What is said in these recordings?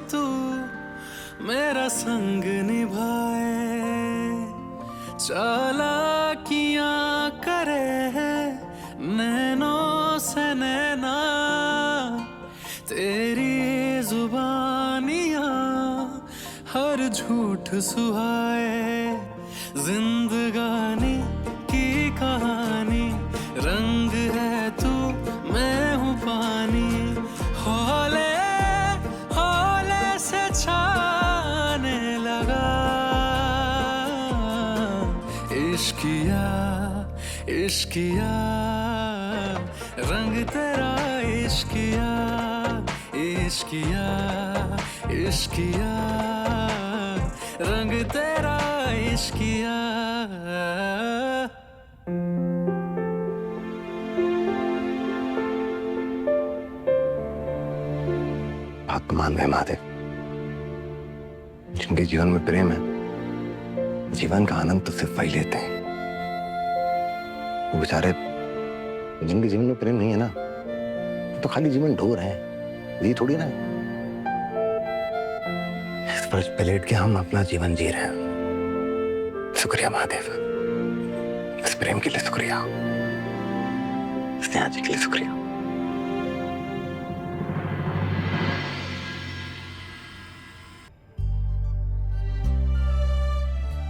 तू मेरा संग निभाए, चालाकियां करे नैनों से नैना, तेरी जुबानियां हर झूठ सुहाए, जिंदगानी की कहानी रंग है तू मैं हूँ पानी, हौले हौले से छाने लगा, इश्किया इश्किया रंग तेरा इश्किया, इश्किया इश्किया रंग तेरा इश्किया। बात तो मान गए महादेव, जिनके जीवन में प्रेम है जीवन का आनंद तो सिर्फ वही लेते हैं। वो बेचारे जिनके जीवन में प्रेम नहीं है ना, तो खाली जीवन ढो रहे हैं, ये थोड़ी ना है। इस फर्श पे लेट के हम अपना जीवन जी रहे हैं। शुक्रिया महादेव, इस प्रेम के लिए शुक्रिया, स्नेहा जी के लिए शुक्रिया।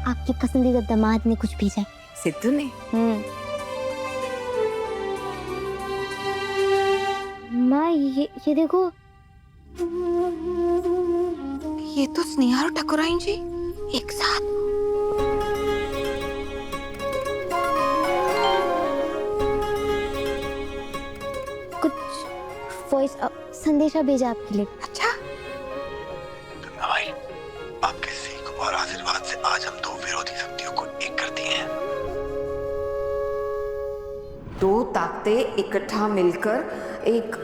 आपके पसंदीदा दामाद ने कुछ भेजा है। सिद्धू ने? माँ ये देखो, ये तो स्नेहा और ठकुराइन जी एक साथ। कुछ वॉइस संदेशा भेजा आपके लिए। अच्छा, भाई आपके सीख और आशीर्वाद से आज हम दो विरोधी शक्तियों को एक कर दिए हैं। दो ताकतें इकट्ठा मिलकर एक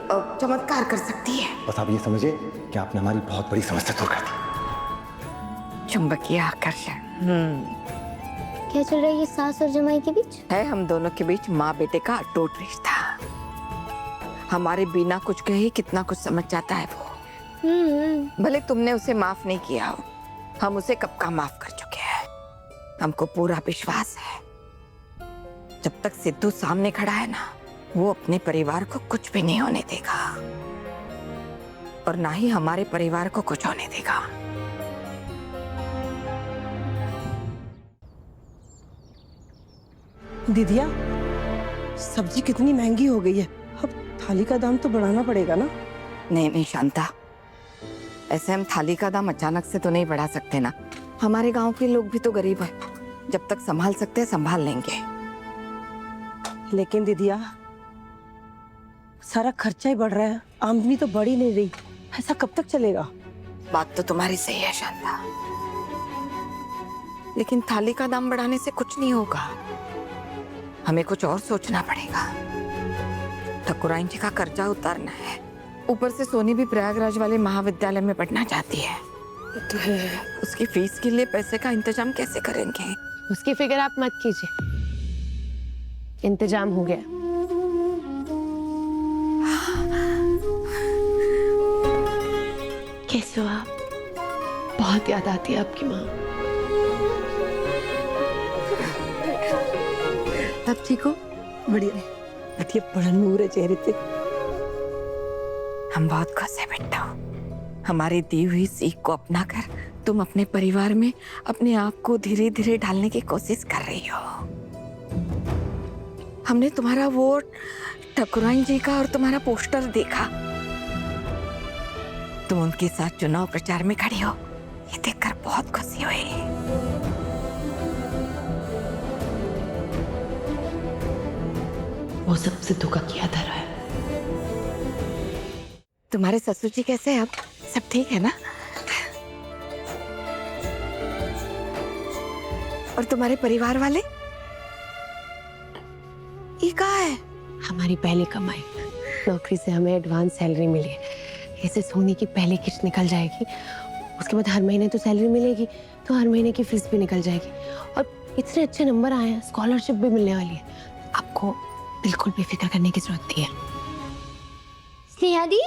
चमत्कार कर सकती है। बस आप ये समझिए कि आपने हमारी बहुत बड़ी समस्या दूर कर दी। चुंबकीय आकर्षण क्या चल रहा है ये सास और जमाई के बीच? है हम दोनों के बीच माँ बेटे का अटूट रिश्ता। हमारे बिना कुछ कहे कितना कुछ समझ जाता है वो। भले तुमने उसे माफ नहीं किया हो, हम उसे कब का माफ कर चुके हैं। हमको पूरा विश्वास है जब तक सिद्धू सामने खड़ा है ना, वो अपने परिवार को कुछ भी नहीं होने देगा और ना ही हमारे परिवार को कुछ होने देगा। दीदिया, सब्जी कितनी महंगी हो गई है, अब थाली का दाम तो बढ़ाना पड़ेगा ना। नहीं नहीं शांता, ऐसे हम थाली का दाम अचानक से तो नहीं बढ़ा सकते ना। हमारे गांव के लोग भी तो गरीब है, जब तक संभाल सकते हैं संभाल लेंगे। लेकिन दीदिया, सारा खर्चा ही बढ़ रहा है, आमदनी तो बढ़ ही नहीं रही, ऐसा कब तक चलेगा? बात तो तुम्हारी सही है शांता, लेकिन थाली का दाम बढ़ाने से कुछ नहीं होगा। हमें कुछ और सोचना पड़ेगा। ठकुराइन जी का कर्जा उतारना है, ऊपर से सोनी भी प्रयागराज वाले महाविद्यालय में पढ़ना चाहती है। तो उसकी फीस के लिए पैसे का इंतजाम कैसे करेंगे? उसकी फिक्र आप मत कीजिए, इंतजाम हो गया। कैसे हो आप? बहुत याद आती है आपकी माँ। अब ठीक हो? बढ़िया, ये बड़ा नूर है चेहरे पे। हम बहुत खुश है बेटा, हमारी दी हुई सीख को अपना कर तुम अपने परिवार में अपने आप को धीरे धीरे ढालने की कोशिश कर रही हो। हमने तुम्हारा वो ठकुराइन जी का और तुम्हारा पोस्टर देखा, तुम उनके साथ चुनाव प्रचार में खड़ी हो, ये देखकर बहुत खुशी हुई। वो सब सिद्धू का किया धरा है। तुम्हारे ससुर जी कैसे हैं अब? सब ठीक है ना? और तुम्हारे परिवार वाले? ये कहाँ है? हमारी पहली कमाई, नौकरी से हमें एडवांस सैलरी मिली है। ऐसे सोनी की पहली किस्त निकल जाएगी, उसके बाद हर महीने तो सैलरी मिलेगी, तो हर महीने की फीस भी निकल जाएगी। और इतने अच्छे नंबर आए हैं, स्कॉलरशिप भी मिलने वाली है। आपको बिल्कुल भी फिक्र करने की जरूरत नहीं है। स्नेहा दी,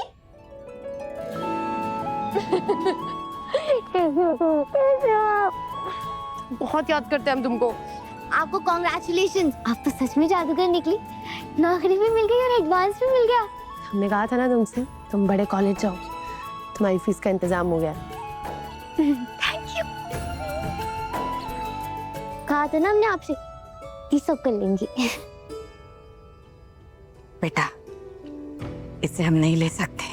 कैसे हो तुम? कैसे हो आप? बहुत याद करते हैं हम तुमको। आपको कॉन्ग्रेचुलेशन, आप तो सच में जादूगर निकली। नौकरी भी मिल गई और एडवांस भी मिल गया। हमने कहा था ना तुमसे, तुम बड़े कॉलेज जाओ, तुम्हारी फीस का इंतजाम हो गया। Thank you. कहा था ना हमने आपसे, ये सब कर लेंगे। बेटा, इसे हम नहीं ले सकते।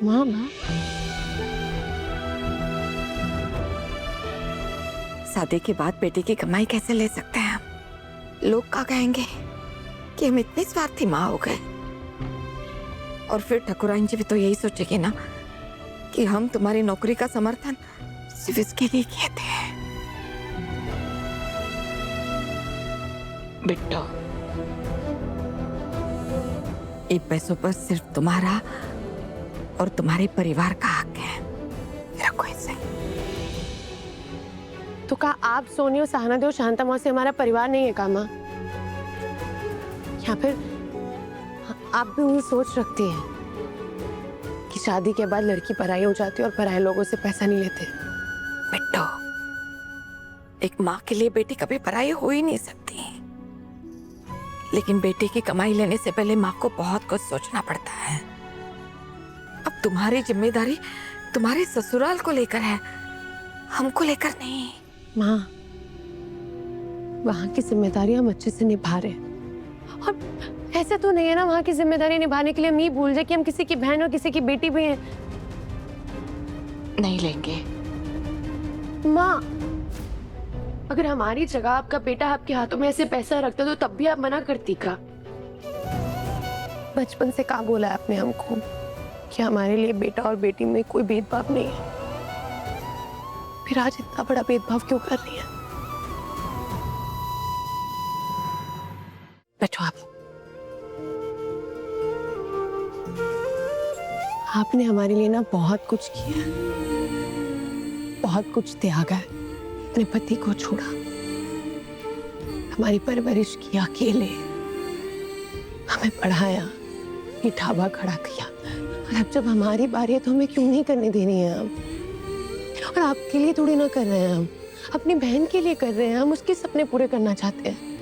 माँ शादी के बाद बेटे की कमाई कैसे ले सकते हैं हम? लोग क्या कहेंगे कि हम इतनी स्वार्थी माँ हो गए। और फिर ठकुराइन जी भी तो यही सोचेगी ना कि हम तुम्हारी नौकरी का समर्थन सिर्फ इसके लिए किए थे। बिट्टो, ये पैसों पर सिर्फ तुम्हारा और तुम्हारे परिवार का हक है। रखो इसे। तो कहा आप सोनी और सहाना दे और शांता माँ से हमारा परिवार नहीं है का माँ? या फिर आप भी वही सोच रखती हैं कि शादी के बाद लड़की पराई हो जाती है और पराये लोगों से पैसा नहीं लेते? बिट्टो, एक माँ के लिए बेटी कभी पराई हो ही नहीं सकती, लेकिन बेटे की कमाई लेने से पहले माँ को बहुत कुछ सोचना पड़ता है। अब तुम्हारी जिम्मेदारी तुम्हारे ससुराल को लेकर है, हमको लेकर नहीं। माँ, वहाँ की जिम्मेदारी हम अच्छे से निभा रहे हैं। और ऐसे तो नहीं है ना वहाँ की जिम्मेदारी निभाने के लिए हम ये भूल जाए कि हम किसी की बहन और किसी की बेटी भी हैं। नहीं लेंगे। माँ, अगर हमारी जगह आपका बेटा आपके हाथों में ऐसे पैसा रखता तो तब भी आप मना करती का? बचपन से कहाँ बोला है आपने हमको कि हमारे लिए बेटा और बेटी में कोई भेदभाव नहीं है? फिर आज इतना बड़ा भेदभाव क्यों कर रही है? बैठो आप। आपने हमारे लिए ना बहुत कुछ किया, बहुत कुछ त्यागा है। अपने पति को छोड़ा, हमारी परवरिश की अकेले, हमें पढ़ाया, ये ढाबा खड़ा किया। और अब जब हमारी बारी है तो हमें क्यों नहीं करने देनी है हम? और आपके लिए थोड़ी ना कर रहे हैं हम, अपनी बहन के लिए कर रहे हैं हम, उसके सपने पूरे करना चाहते हैं।